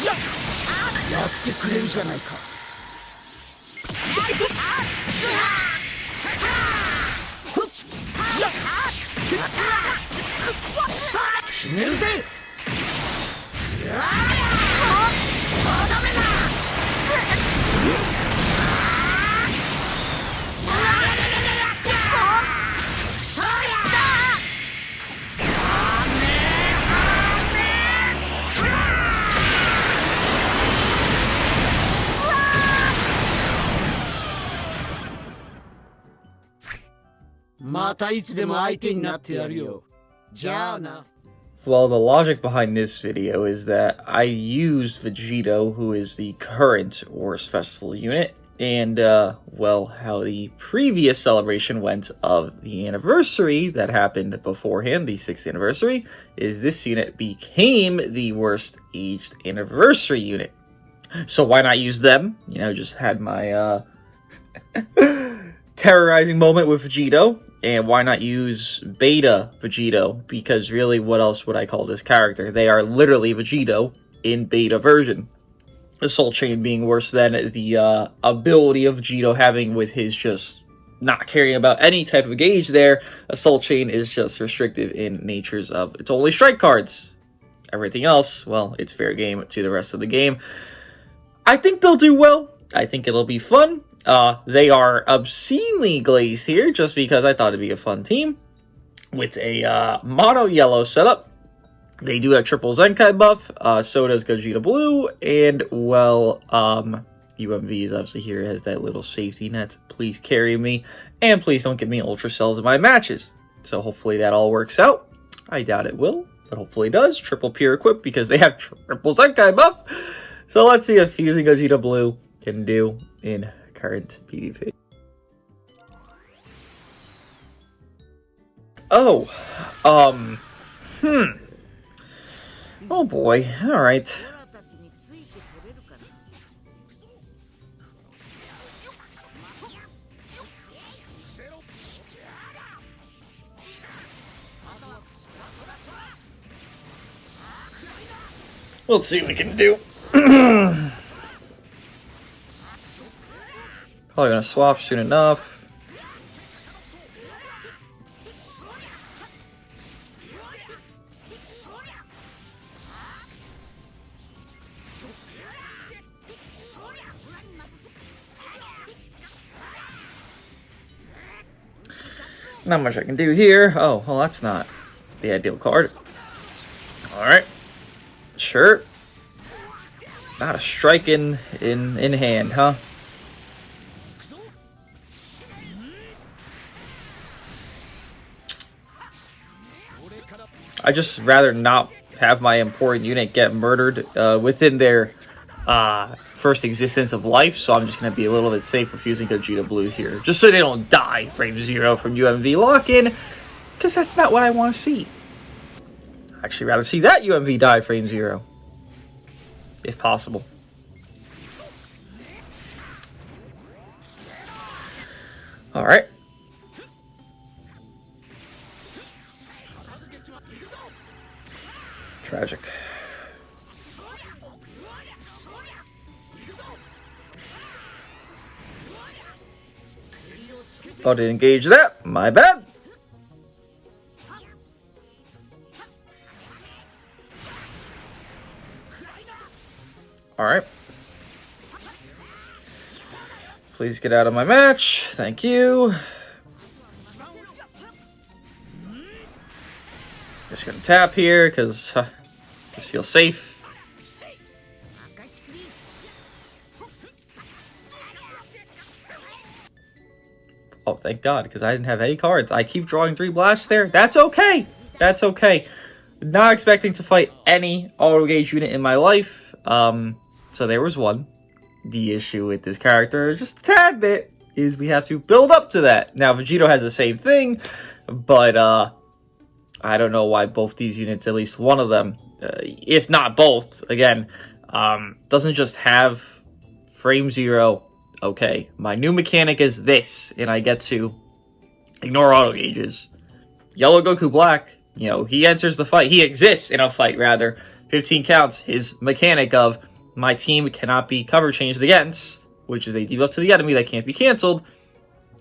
やってくれるじゃないか。決めるぜ。またいつでも相手になってやるよ。じゃあな。Well, the logic behind this video is that I used Vegito, who is the current worst festival unit, and, well, how the previous celebration went of the anniversary that happened beforehand, the 6th anniversary, is this unit became the worst aged anniversary unit. So why not use them? You know, just had my, terrorizing moment with Vegito. And why not use Beta Vegito? Because really, what else would I call this character? They are literally Vegito in Beta version. The Soul Chain being worse than the ability of Vegito having with his just not caring about any type of gauge there. A Soul Chain is just restrictive in natures of it's only strike cards. Everything else, well, it's fair game to the rest of the game. I think they'll do well. I think it'll be fun. They are obscenely glazed here, just because I thought it'd be a fun team. With a, mono yellow setup. They do have triple Zenkai buff, so does Gogeta Blue, and, well, UMV is obviously here, has that little safety net. Please carry me, and please don't give me Ultra Cells in my matches. So hopefully that all works out. I doubt it will, but hopefully it does. Triple Pure Equip, because they have triple Zenkai buff. So let's see if using Gogeta Blue can do in current PvP. Oh, oh boy, alright. Let's see what we can do. Probably gonna swap soon enough. Not much I can do here. Oh, well, that's not the ideal card. Alright. Sure. Not a strike in hand, huh? I just rather not have my important unit get murdered within their first existence of life, so I'm just going to be a little bit safe with using Gogeta Blue here. Just so they don't die frame 0 from UMV lock-in, because that's not what I want to see. I'd actually rather see that UMV die frame 0, if possible. Alright. Tragic. Thought to engage that. My bad. Alright. Please get out of my match. Thank you. Just gonna tap here because just feel safe. Oh, thank God, because I didn't have any cards. I keep drawing 3 blasts there. That's okay. That's okay. Not expecting to fight any auto gauge unit in my life. So there was one. The issue with this character, just a tad bit, is we have to build up to that. Now, Vegito has the same thing, but I don't know why both these units, at least one of them, if not both, again, doesn't just have frame 0. Okay, my new mechanic is this, and I get to ignore auto gauges. Yellow Goku Black, you know, he enters the fight. He exists in a fight, rather, 15 counts, his mechanic of my team cannot be cover changed against, which is a debuff to the enemy that can't be cancelled,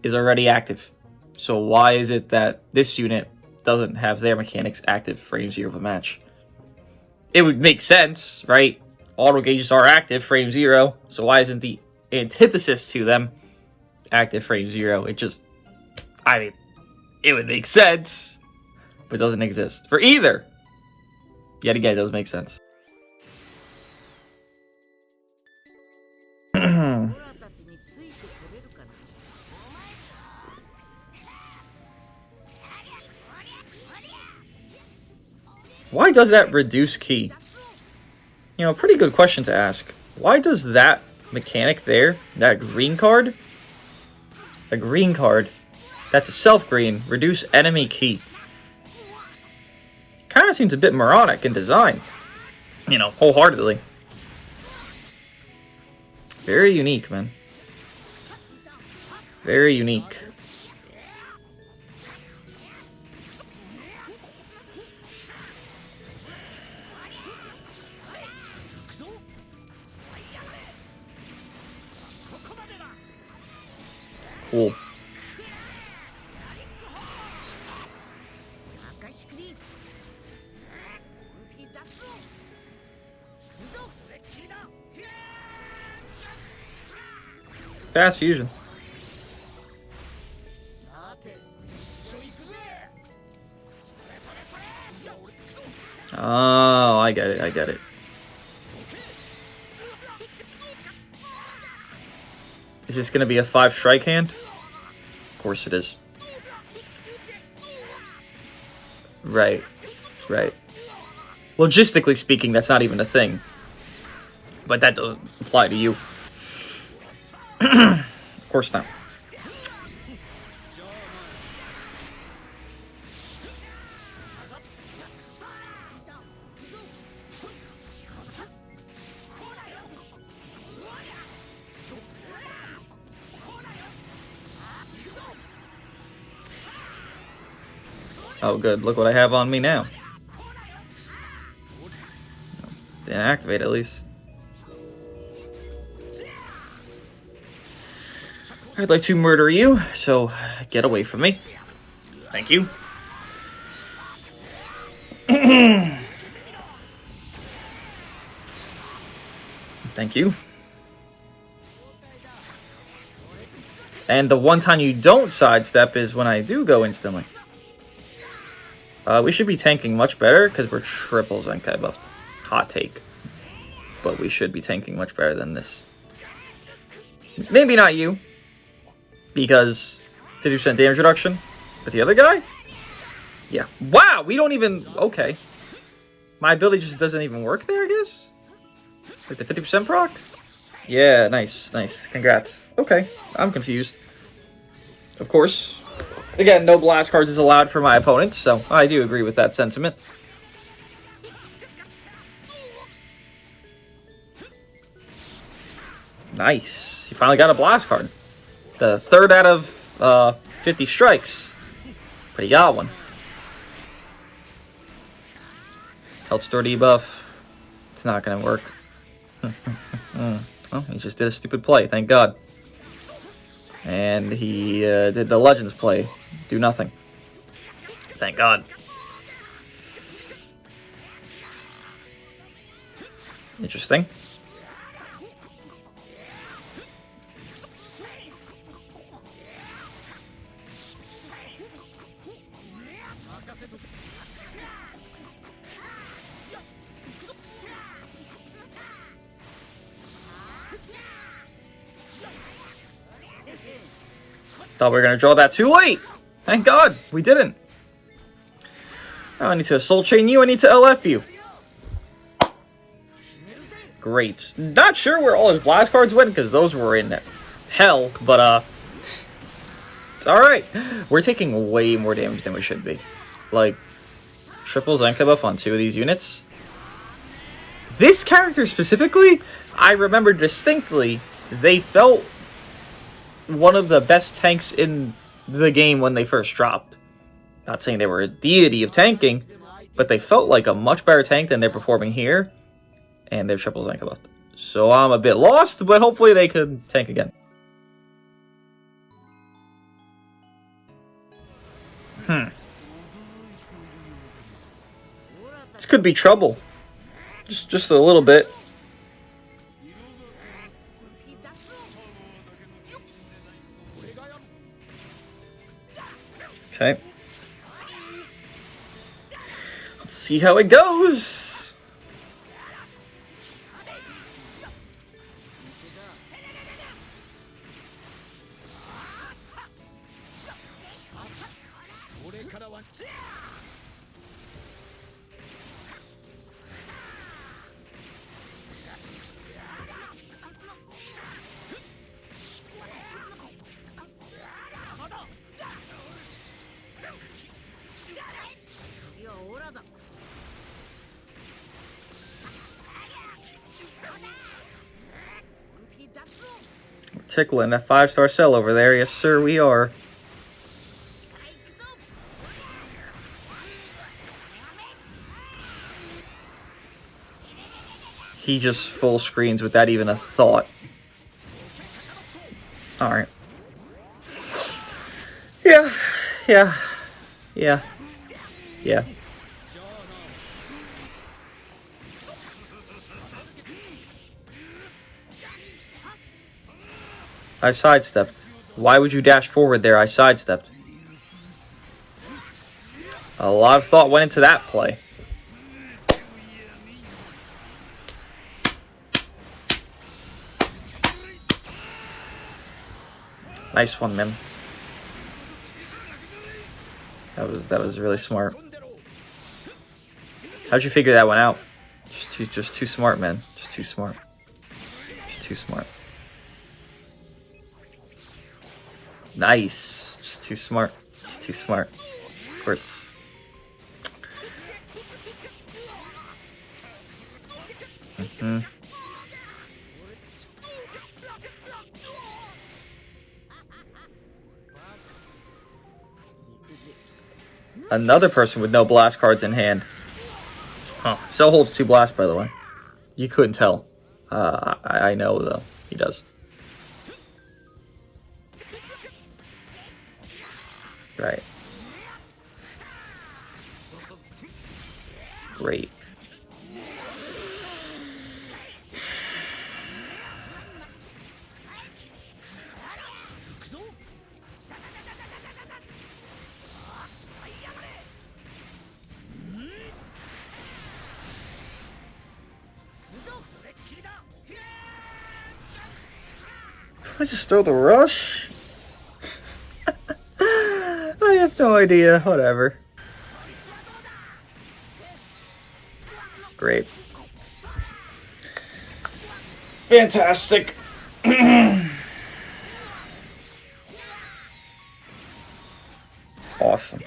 is already active. So why is it that this unit doesn't have their mechanics active frame 0 of a match? It would make sense, right? Auto gauges are active frame 0, so why isn't the antithesis to them active frame 0? It just, I mean, it would make sense, but it doesn't exist for either. Yet again, it doesn't make sense. Why does that reduce key? You know, pretty good question to ask. Why does that mechanic there, that green card, a green card, that's a self-green, reduce enemy key? Kind of seems a bit moronic in design. You know, wholeheartedly. Very unique, man. Very unique. Cool. Fast fusion. Oh, I get it, I get it. Is this gonna be a 5 strike hand? Of course it is. Right, right. Logistically speaking, that's not even a thing. But that doesn't apply to you. Of course not. Oh good, look what I have on me now. Didn't activate at least. I'd like to murder you, so get away from me. Thank you. Thank you. And the one time you don't sidestep is when I do go instantly. We should be tanking much better because we're triple Zenkai buffed. Hot take. But we should be tanking much better than this. Maybe not you. Because 50% damage reduction. But the other guy? Yeah. Wow, we don't even... Okay. My ability just doesn't even work there, I guess? Like the 50% proc? Yeah, nice, nice. Congrats. Okay, I'm confused. Of course. Again, no blast cards is allowed for my opponents, so I do agree with that sentiment. Nice. You finally got a blast card. The third out of 50 strikes. But you got one. Help store debuff. It's not going to work. Well, he just did a stupid play, thank God. And he did the Legends play. Do nothing. Thank God. Interesting. Thought we were going to draw that too late. Thank God, we didn't. Oh, I need to Soul Chain you, I need to LF you. Great. Not sure where all his blast cards went, because those were in hell, but it's alright. We're taking way more damage than we should be. Like, triple Zenkai buff on 2 of these units. This character specifically, I remember distinctly, they felt one of the best tanks in the game when they first dropped. Not saying they were a deity of tanking, but they felt like a much better tank than they're performing here, and they're triple tank left. So I'm a bit lost, but hopefully they could tank again. This could be trouble. Just a little bit. Okay. Let's see how it goes. Tickling that 5-star cell over there. Yes, sir, we are. He just full screens without even a thought. Alright. Yeah. I sidestepped. Why would you dash forward there? I sidestepped. A lot of thought went into that play. Nice one, man. That was really smart. How'd you figure that one out? Just too smart, man. Just too smart. Just too smart. Nice. Just too smart. Just too smart. Of course. Another person with no blast cards in hand. Huh. Cell holds 2 blasts, by the way. You couldn't tell. I know, though. He does. Right. Great. I just throw the rush? I have no idea. Whatever. Great. Fantastic. Awesome.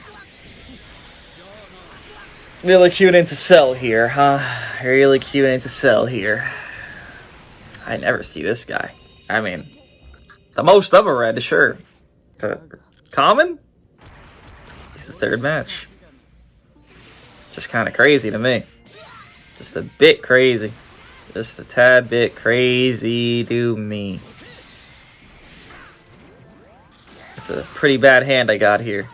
Really queuing into Cell here, huh? Really queuing into Cell here. I never see this guy. I mean, the most of a red, sure. Common? He's the 3rd match. Just kind of crazy to me. Just a bit crazy. Just a tad bit crazy to me. It's a pretty bad hand I got here.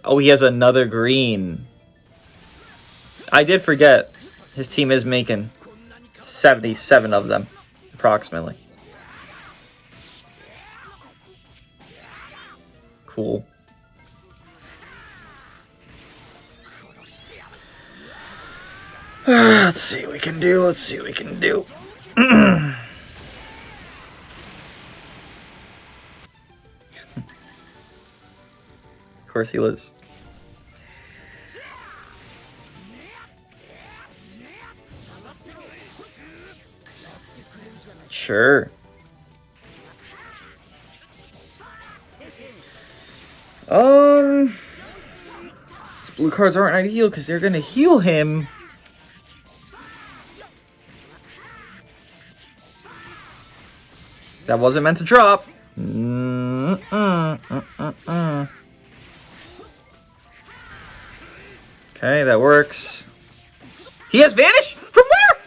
Oh, he has another green. I did forget. His team is making 77 of them, approximately. Cool. Let's see what we can do. Let's see what we can do. Of course he lives. Sure. These blue cards aren't ideal because they're gonna heal him. That wasn't meant to drop. Okay, that works. He has Vanish? From where?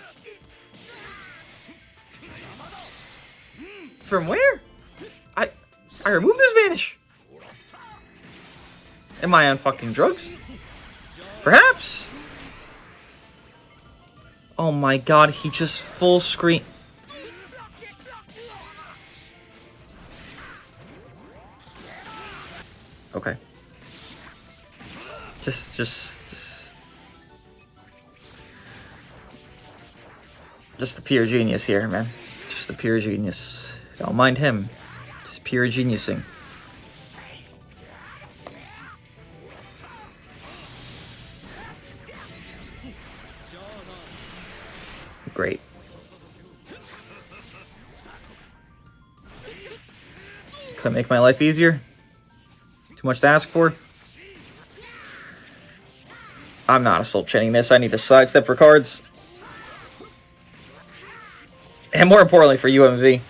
From where? I removed his Vanish. Am I on fucking drugs? Perhaps. Oh my god, he just full screen. Okay. Just the pure genius here, man. Just the pure genius. Don't mind him. Just pure geniusing. Great. Could make my life easier. Too much to ask for. I'm not assault chaining this. I need to sidestep for cards. And more importantly for UMV.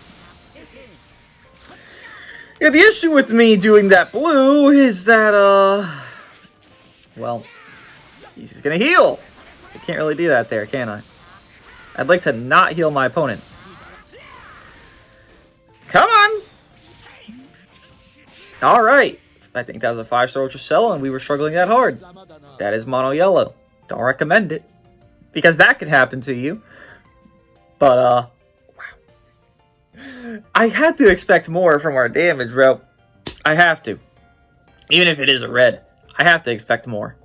Yeah, the issue with me doing that blue is that, well, he's gonna heal. I can't really do that there, can I? I'd like to not heal my opponent. Come on! Alright. I think that was a 5-star Ultra Cell and we were struggling that hard. That is mono yellow. Don't recommend it. Because that could happen to you. But, wow. I had to expect more from our damage, bro. I have to. Even if it is a red, I have to expect more.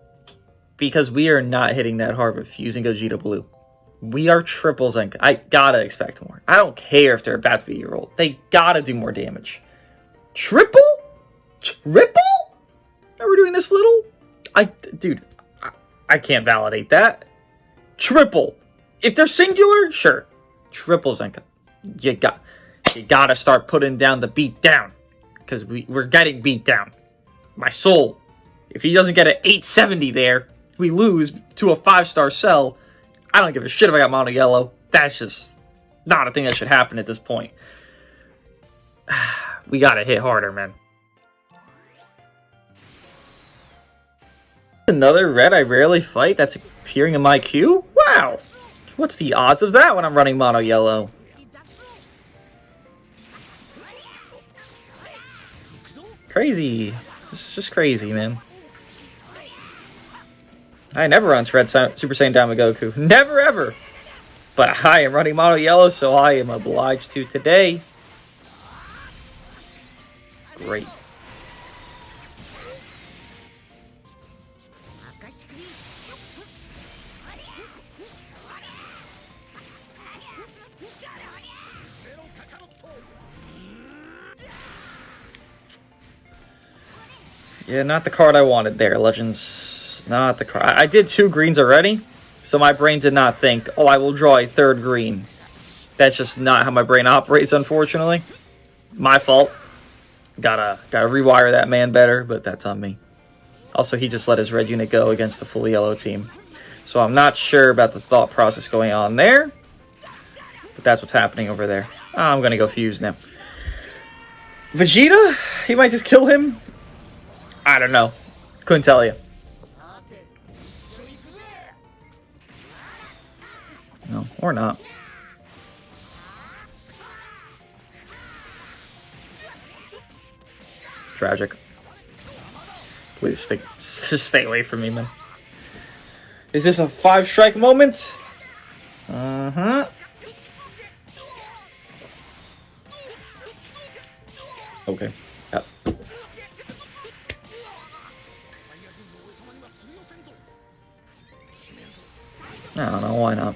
Because we are not hitting that hard with fusing Gogeta Blue. We are triple Zenka. I gotta expect more. I don't care if they're about to be year-old. They gotta do more damage. Triple? Triple? Are we doing this little? Dude, I can't validate that. Triple. If they're singular, sure. Triple Zenka. You gotta start putting down the beat down. Because we're getting beat down. My soul. If he doesn't get an 870 there, we lose to a 5-star cell. I don't give a shit if I got mono yellow. That's just not a thing that should happen at this point. We gotta hit harder, man. Another red I rarely fight that's appearing in my queue? Wow! What's the odds of that when I'm running mono yellow? Crazy. It's just crazy, man. I never run Super Saiyan down with Goku. Never ever! But I am running mono yellow, so I am obliged to today. Great. Yeah, not the card I wanted there, Legends. Not the card. I did 2 greens already, so my brain did not think, oh, I will draw a 3rd green. That's just not how my brain operates, unfortunately. My fault. Gotta rewire that man better, but that's on me. Also, he just let his red unit go against the full yellow team. So I'm not sure about the thought process going on there. But that's what's happening over there. I'm gonna go fuse now. Vegeta? He might just kill him? I don't know. Couldn't tell you. No, or not. Tragic. Please just stay away from me, man. Is this a 5-strike moment? Uh-huh. Okay. Yep. I don't know, why not?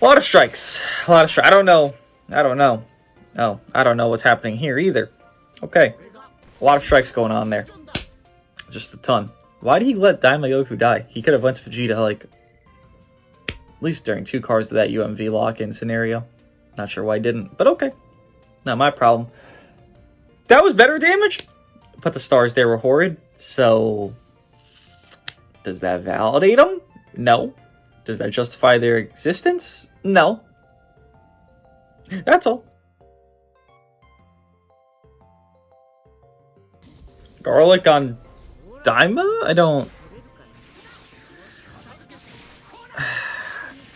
A lot of strikes. A lot of strikes. I don't know. Oh, I don't know what's happening here either. Okay. A lot of strikes going on there. Just a ton. Why did he let Goku die? He could have went to Vegeta, like, at least during 2 cards of that UMV lock-in scenario. Not sure why he didn't, but okay. Not my problem. That was better damage, but the stars there were horrid, so does that validate them? No. Does that justify their existence? No. That's all. Garlic on Daima? I don't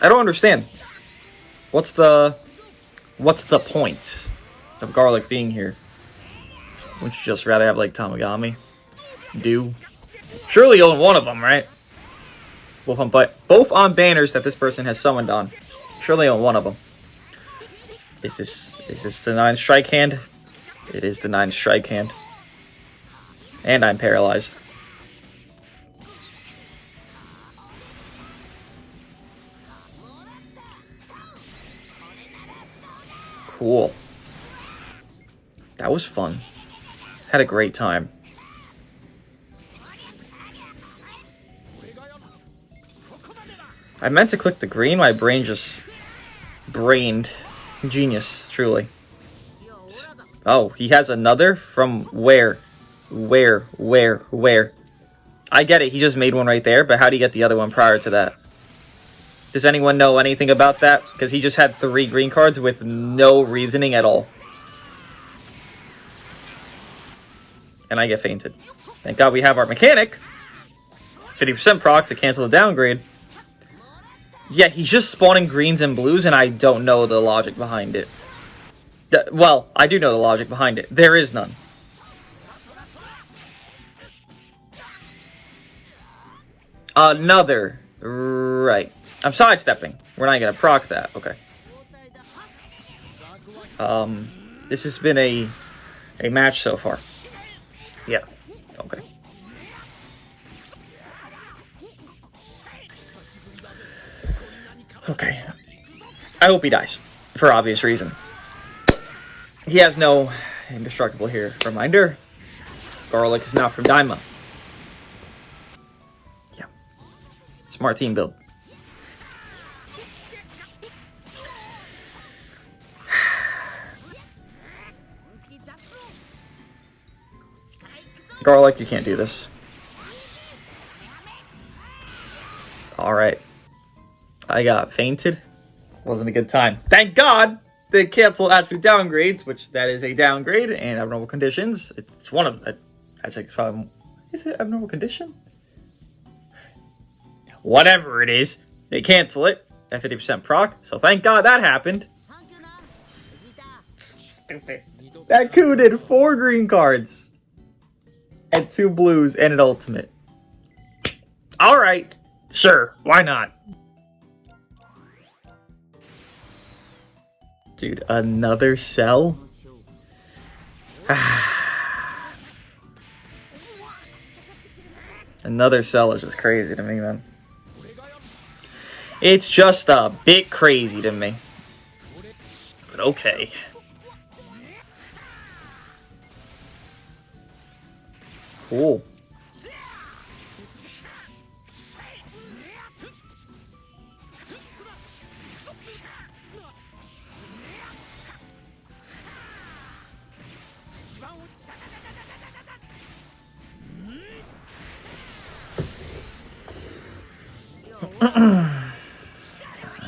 I don't understand. What's the point of Garlic being here? Wouldn't you just rather have, like, Tamagami? Surely you own one of them, right? Both on banners that this person has summoned on. Surely own one of them. Is this the 9 strike hand? It is the 9 strike hand. And I'm paralyzed. Cool. That was fun. Had a great time. I meant to click the green, my brain just brained. Genius, truly. Oh, he has another? From where? Where? I get it, he just made one right there, but how do you get the other one prior to that? Does anyone know anything about that? Because he just had 3 green cards with no reasoning at all. And I get fainted. Thank God we have our mechanic. 50% proc to cancel the downgrade. Yeah, he's just spawning greens and blues, and I don't know the logic behind it. Well, I do know the logic behind it. There is none. Another. Right. I'm sidestepping. We're not going to proc that. Okay. This has been a match so far. Yeah. Okay. Okay. I hope he dies. For obvious reason. He has no indestructible here. Reminder. Garlic is not from Daima. Yeah. Smart team build. Garlic, you can't do this. Alright. I got fainted. Wasn't a good time. Thank God they cancel attribute downgrades, which that is a downgrade, and abnormal conditions. It's one of the... Actually, it's probably... Is it abnormal condition? Whatever it is, they cancel it at 50% proc, so thank God that happened. Stupid. That coup did 4 green cards. And 2 blues and an ultimate. Alright. Sure, why not? Dude, another cell? Another cell is just crazy to me, man. It's just a bit crazy to me. But okay. Cool.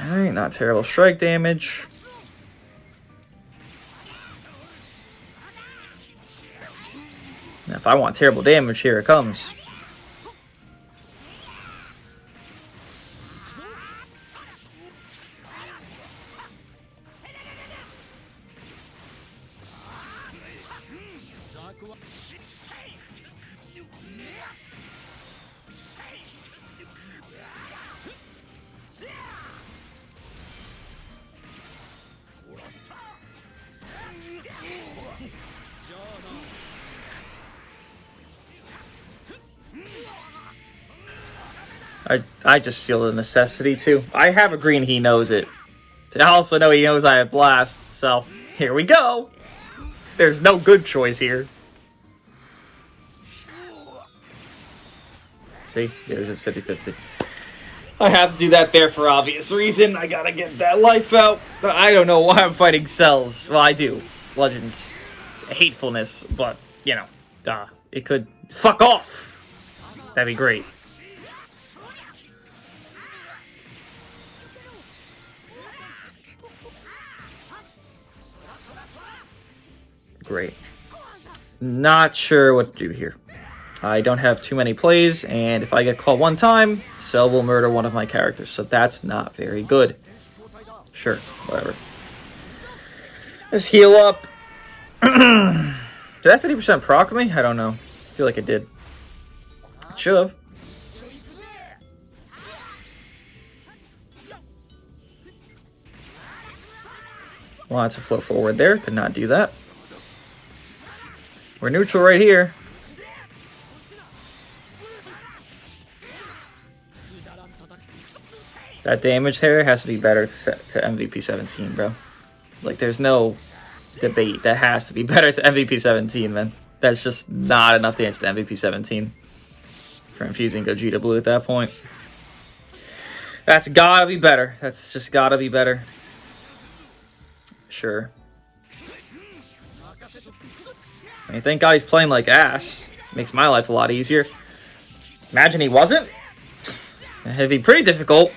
Alright, not terrible strike damage. Now, if I want terrible damage, here it comes. I just feel the necessity to. I have a green, he knows it. I also know he knows I have blast, so here we go. There's no good choice here. See? It was just 50-50. I have to do that there for obvious reason. I gotta get that life out. I don't know why I'm fighting cells. Well, I do. Legends. Hatefulness, but, you know, it could... Fuck off! That'd be great. Great. Not sure what to do here. I don't have too many plays, and if I get called one time, Cell will murder one of my characters, so that's not very good. Sure, whatever. Let's heal up. Did that 50% proc me? I don't know. I feel like it did. It should have. Wanted to float forward there. Could not do that. We're neutral right here. That damage there has to be better to MVP 17, bro. Like, there's no debate. That has to be better to MVP 17, man. That's just not enough damage to MVP 17 for infusing Gogeta Blue at that point. That's gotta be better. That's just gotta be better. Sure. I mean, thank God he's playing like ass. Makes my life a lot easier. Imagine he wasn't. It'd be pretty difficult.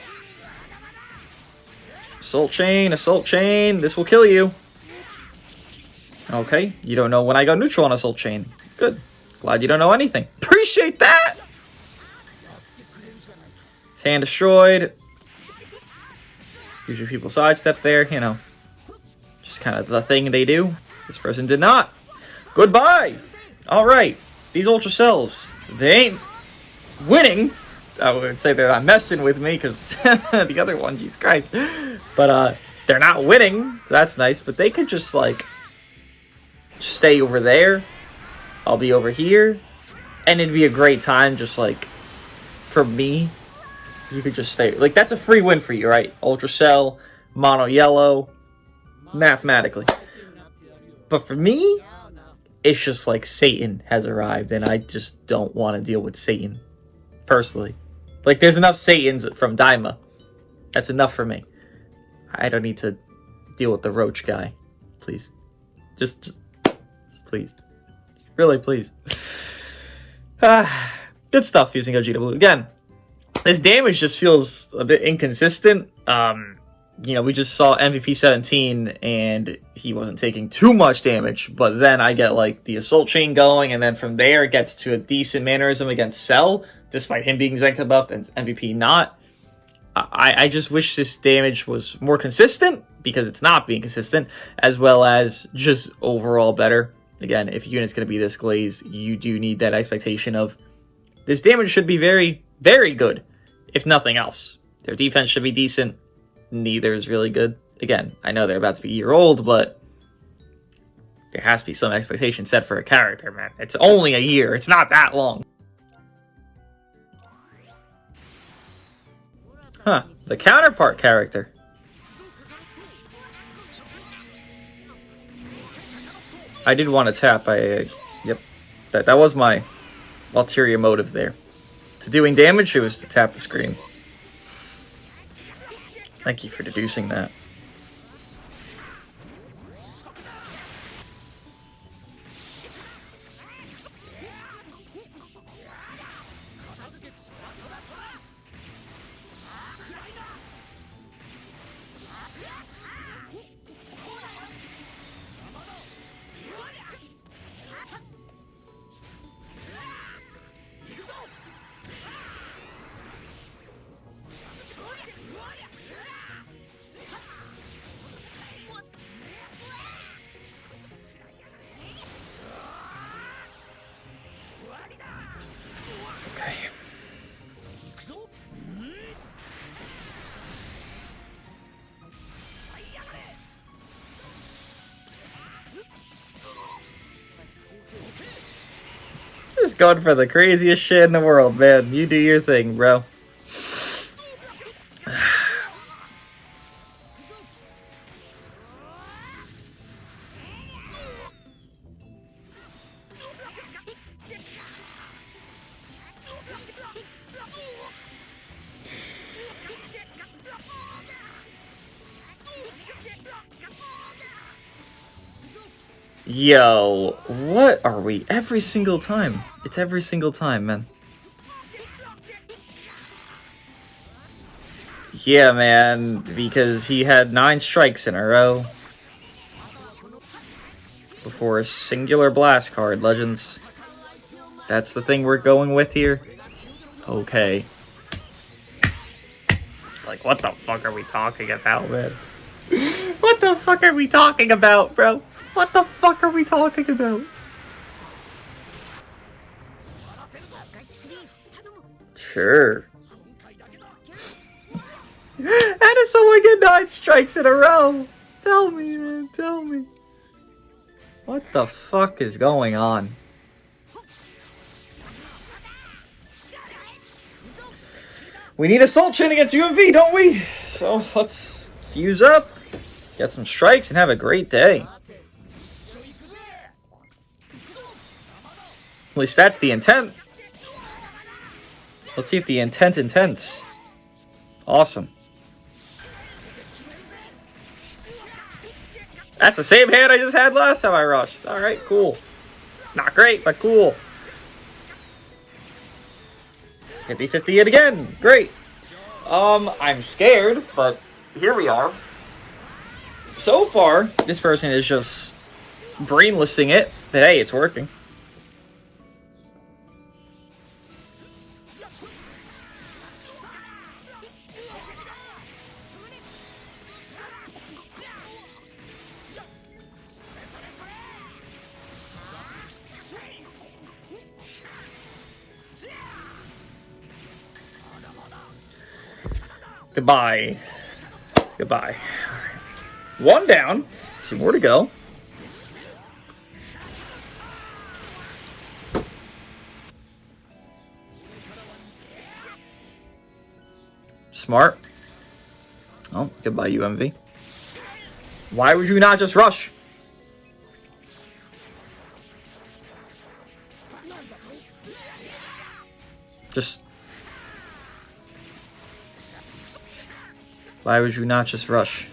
Assault chain, assault chain. This will kill you. Okay, you don't know when I go neutral on assault chain. Good. Glad you don't know anything. Appreciate that! His hand destroyed. Usually people sidestep there, you know. Just kind of the thing they do. This person did not. Goodbye! Alright, these Ultra Cells, they ain't winning. I would say they're not messing with me, because the other one, Jesus Christ. But, they're not winning, so that's nice. But they could just, like, stay over there. I'll be over here. And it'd be a great time, just, like, for me. You could just stay. Like, that's a free win for you, right? Ultra Cell, Mono Yellow, mathematically. But for me, it's just like Satan has arrived, and I just don't want to deal with Satan, personally. Like, there's enough Satans from Daima. That's enough for me. I don't need to deal with the Roach guy. Please. Just please. Really, please. Good stuff using Gogeta Blue. Again, this damage just feels a bit inconsistent. You know, we just saw MVP 17, and he wasn't taking too much damage, but then I get, like, the Assault Chain going, and then from there it gets to a decent mannerism against Cell, despite him being Zenka buffed and MVP not. I just wish this damage was more consistent, because it's not being consistent, as well as just overall better. Again, if a unit's going to be this glazed, you do need that expectation of this damage should be very, very good, if nothing else. Their defense should be decent. Neither is really good. Again, I know they're about to be a year old, but there has to be some expectation set for a character, man. It's only a year. It's not that long. Huh. The counterpart character. I did want to tap. Yep. That was my ulterior motive there. To doing damage, it was to tap the screen. Thank you for deducing that. Just going for the craziest shit in the world, man. You do your thing, bro. Yo, what are we? Every single time. It's every single time, man. Yeah, man, because he had 9 strikes in a row. Before a singular blast card, Legends. That's the thing we're going with here? Okay. Like, what the fuck are we talking about, man? What the fuck are we talking about, bro? What the fuck are we talking about? Sure. How does someone get 9 strikes in a row? Tell me, man. Tell me. What the fuck is going on? We need a Soul Chain against UMV, don't we? So let's fuse up, get some strikes, and have a great day. At least that's the intent. Let's see if the intent intents. Awesome. That's the same hand I just had last time I rushed. Alright, cool. Not great, but cool. 50-50 it again. Great. I'm scared, but here we are. So far, this person is just brainlessing it, but hey, it's working. Goodbye. Goodbye. One down. 2 more to go. Smart. Oh, goodbye, UMV. Why would you not just rush? Just... Why would you not just rush?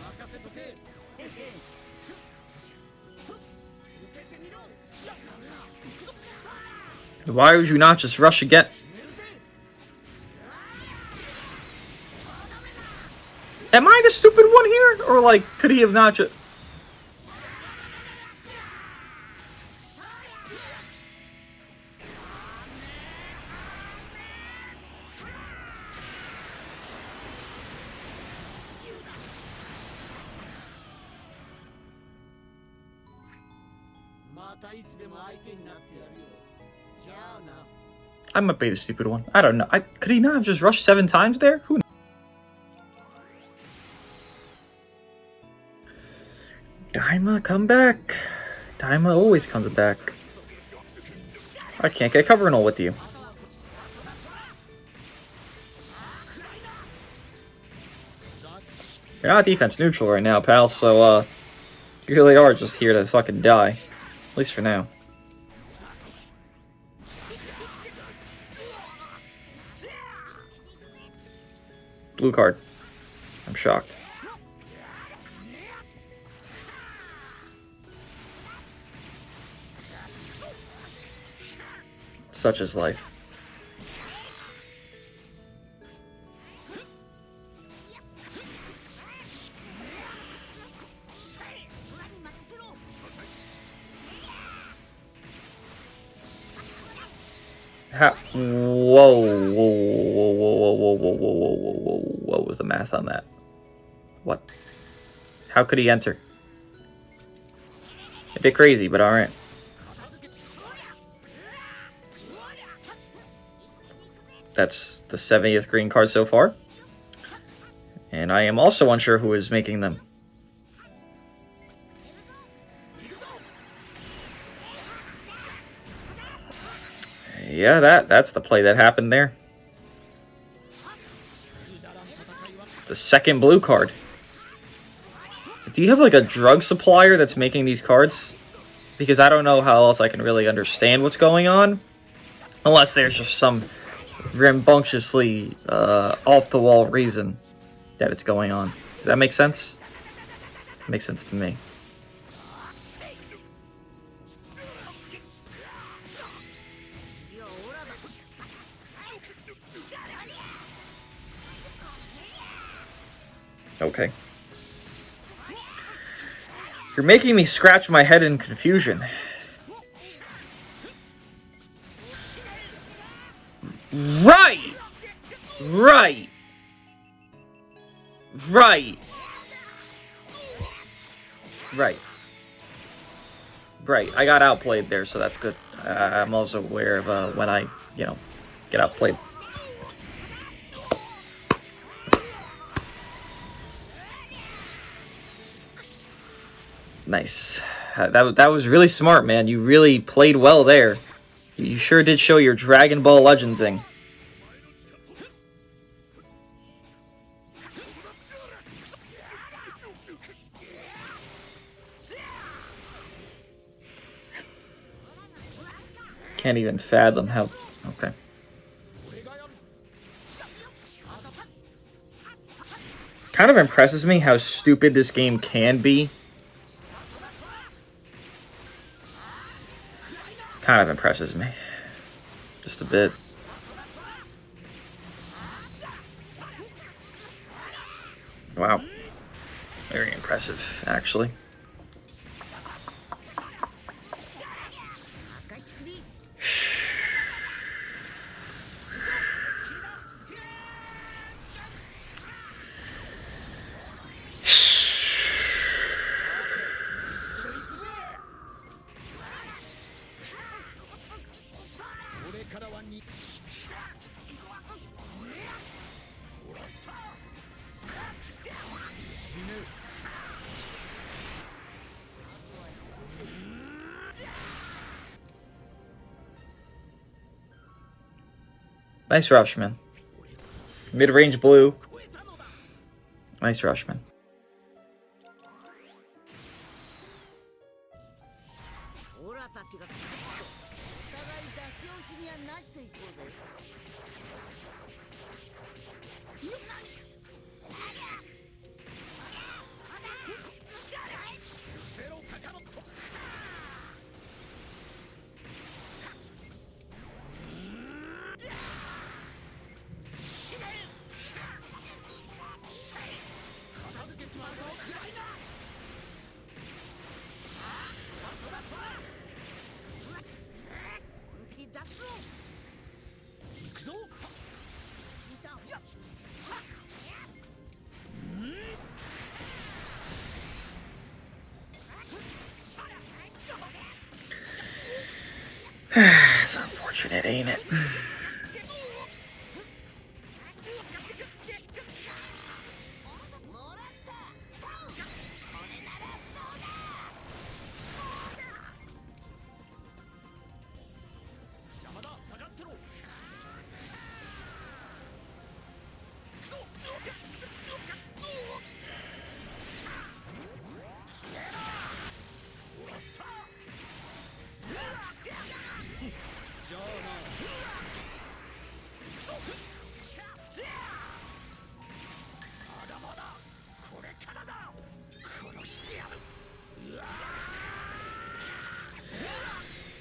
Why would you not just rush again? Am I the stupid one here? Or like, could he have not just... I might be the stupid one. I don't know. Could he not have just rushed 7 times there? Who knows? Daima, come back. Daima always comes back. I can't get cover and all with you. You're not defense neutral right now, pal, so, you really are just here to fucking die. At least for now. Blue card. I'm shocked. Such is life. Whoa, whoa, whoa, whoa, whoa, whoa, whoa, whoa, whoa, whoa, what was the math on that? What? How could he enter? A bit crazy, but alright. That's the 70th green card so far. And I am also unsure who is making them. Yeah, that's the play that happened there. The second blue card. Do you have like a drug supplier that's making these cards? Because I don't know how else I can really understand what's going on. Unless there's just some rambunctiously off-the-wall reason that it's going on. Does that make sense? It makes sense to me. Okay. You're making me scratch my head in confusion. Right! Right! Right. Right. Right. I got outplayed there, so that's good. I'm also aware of when I, get outplayed. Nice. That was really smart, man. You really played well there. You sure did show your Dragon Ball Legendsing. Can't even fathom how... Okay. Kind of impresses me how stupid this game can be. Kind of impresses me. Just a bit. Wow. Very impressive, actually. Nice rush, man. Mid-range blue. Nice rush, man. It's unfortunate, ain't it?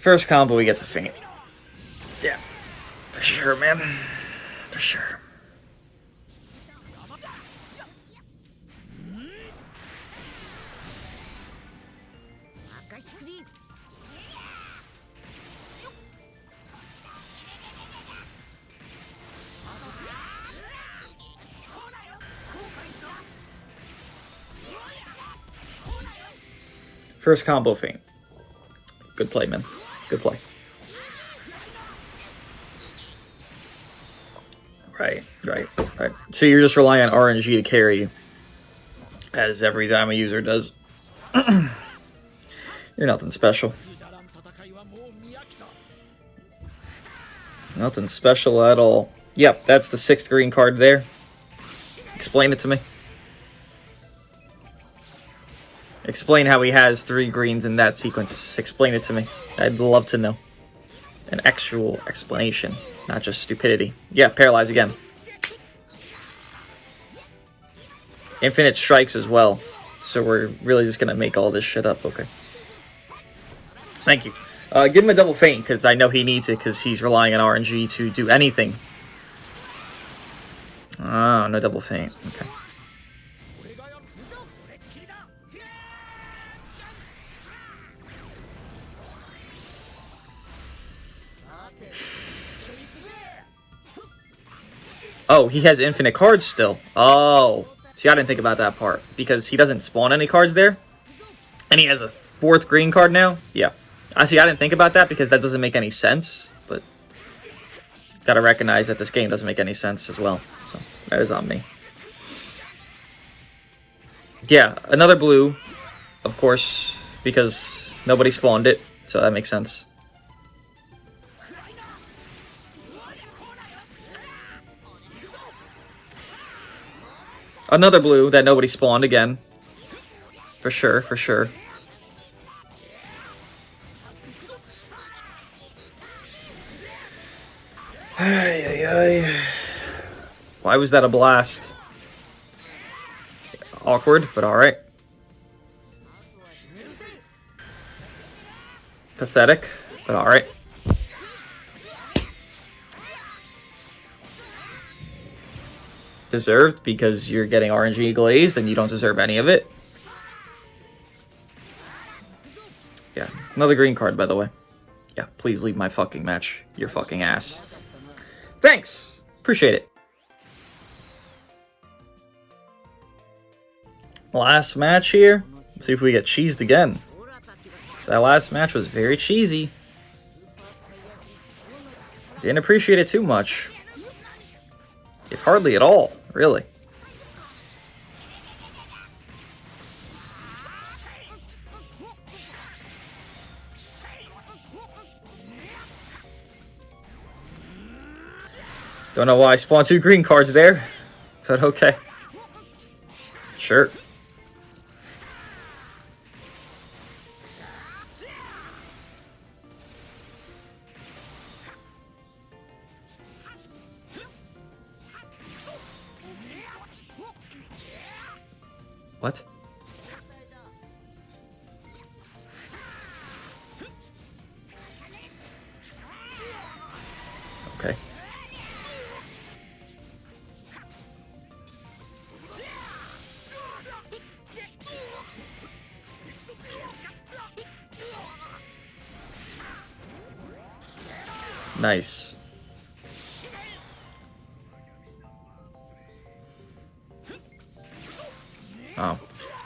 First combo, he gets a feint. Yeah, for sure, man. For sure. First combo feint. Good play, man. Good play. Right. So you're just relying on RNG to carry you, as every Dama user does. You're nothing special. Nothing special at all. Yep, that's the 6th green card there. Explain it to me. Explain how he has 3 greens in that sequence. Explain it to me. I'd love to know. An actual explanation, not just stupidity. Yeah, paralyze again. Infinite strikes as well. So we're really just going to make all this shit up. Okay. Thank you. Give him a double feint, because I know he needs it, because he's relying on RNG to do anything. Oh, no double feint. Okay. Oh, he has infinite cards still. Oh, See, I didn't think about that part, because he doesn't spawn any cards there, and he has a 4th green card now. Yeah. I didn't think about that, because that doesn't make any sense, but gotta recognize that this game doesn't make any sense as well, so that is on me. Yeah, another blue, of course, because nobody spawned it, so that makes sense. Another blue that nobody spawned again. For sure, for sure. Why was that a blast? Awkward, but alright. Pathetic, but alright. Deserved, because you're getting RNG glazed and you don't deserve any of it. Yeah, another green card, by the way. Yeah, please leave my fucking match. Your fucking ass. Thanks! Appreciate it. Last match here. Let's see if we get cheesed again. So that last match was very cheesy. Didn't appreciate it too much. If hardly at all, really. Don't know why I spawned 2 green cards there, but okay. Sure. What? Okay. Nice. Oh,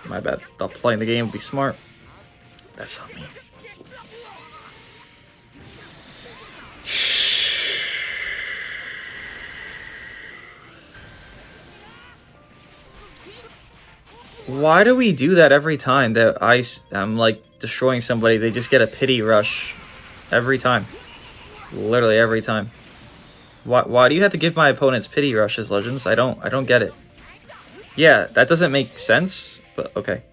my bad. Thought playing the game would be smart. That's on me. Why do we do that every time that I'm like destroying somebody? They just get a pity rush every time. Literally every time. Why do you have to give my opponents pity rushes, Legends? I don't get it. Yeah, that doesn't make sense, but okay.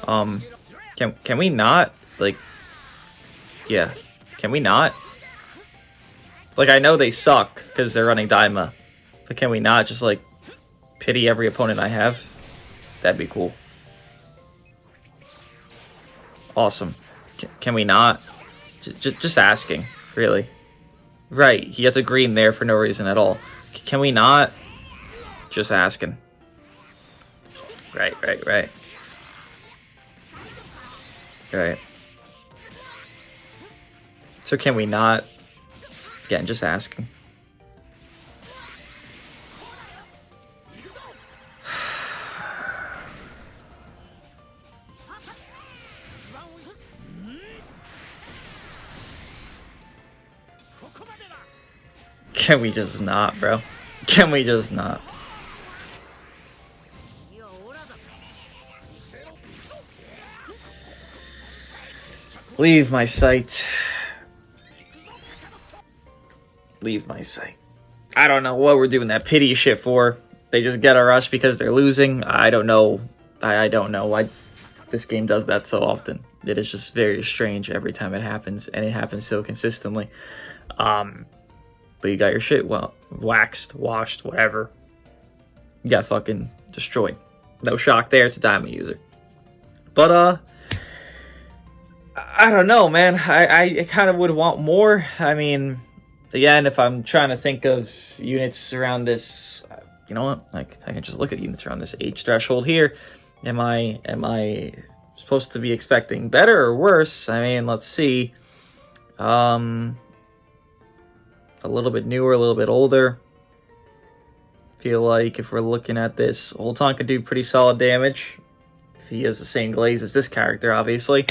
Can we not, like, yeah, can we not? Like, I know they suck because they're running Daima, but can we not just, like, pity every opponent I have? That'd be cool. Awesome. Can we not? Just asking, really. Right, he gets a green there for no reason at all. Can we not? Just asking. Right. Right. So can we not? Again, just asking. Can we just not, bro? Can we just not? Leave my site. Leave my site. I don't know what we're doing that pity shit for. They just get a rush because they're losing. I don't know. I don't know why this game does that so often. It is just very strange every time it happens, and it happens so consistently. But you got your shit waxed, washed, whatever. You got fucking destroyed. No shock there. It's a diamond user. But I don't know, man. I kind of would want more. I mean, again, if I'm trying to think of units around this, you know what? Like, I can just look at units around this age threshold here. Am I supposed to be expecting better or worse? I mean, let's see. A little bit newer, a little bit older. feel like if we're looking at this, Ulton could do pretty solid damage. If he has the same glaze as this character, obviously.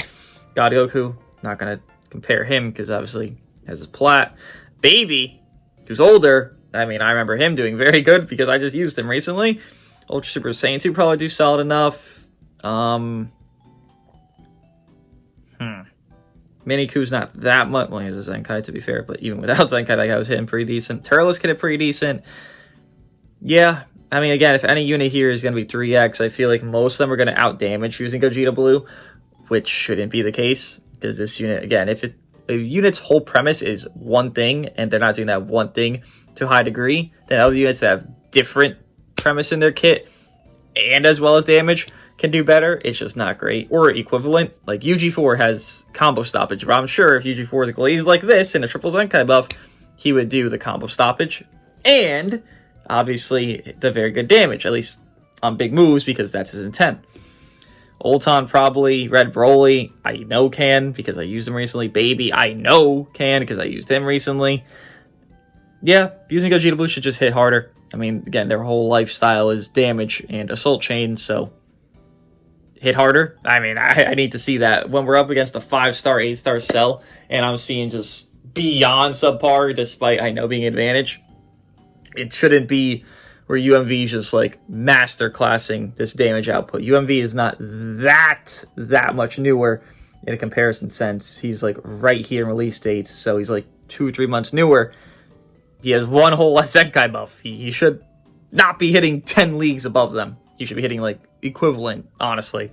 God Goku, not going to compare him because obviously he has his plat. Baby, who's older, I mean, I remember him doing very good because I just used him recently. Ultra Super Saiyan 2 probably do solid enough. Miniku's not that much. Well, he has a Zenkai, to be fair, but even without Zenkai, that guy was hitting pretty decent. Turles can hit pretty decent. Yeah, I mean, again, if any unit here is going to be 3x, I feel like most of them are going to outdamage using Gogeta Blue, which shouldn't be the case. Because this unit, again, if a unit's whole premise is one thing, and they're not doing that one thing to a high degree, then other units that have different premise in their kit, and as well as damage, can do better. It's just not great. Or equivalent. Like UG4 has combo stoppage, but I'm sure if UG4 is glazed like this in a triple Zenkai buff, he would do the combo stoppage. And obviously the very good damage, at least on big moves, because that's his intent. Ulton probably, Red Broly, I know can because I used him recently. Baby, I know can because I used him recently. Yeah, using Gogeta Blue should just hit harder. I mean, again, their whole lifestyle is damage and assault chain, so hit harder. I mean, I need to see that when we're up against a 5-star, 8-star cell, and I'm seeing just beyond subpar, despite I know being an advantage. It shouldn't be where UMV is just like master classing this damage output. UMV is not that much newer in a comparison sense. He's like right here in release dates, so he's like 2 or 3 months newer. He has one whole less Zenkai buff. He should not be hitting 10 leagues above them. He should be hitting like equivalent, honestly.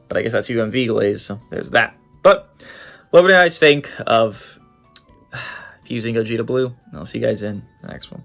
But I guess that's UMV glaze, so there's that. But let me know what you guys think of using Gogeta Blue. I'll see you guys in the next one.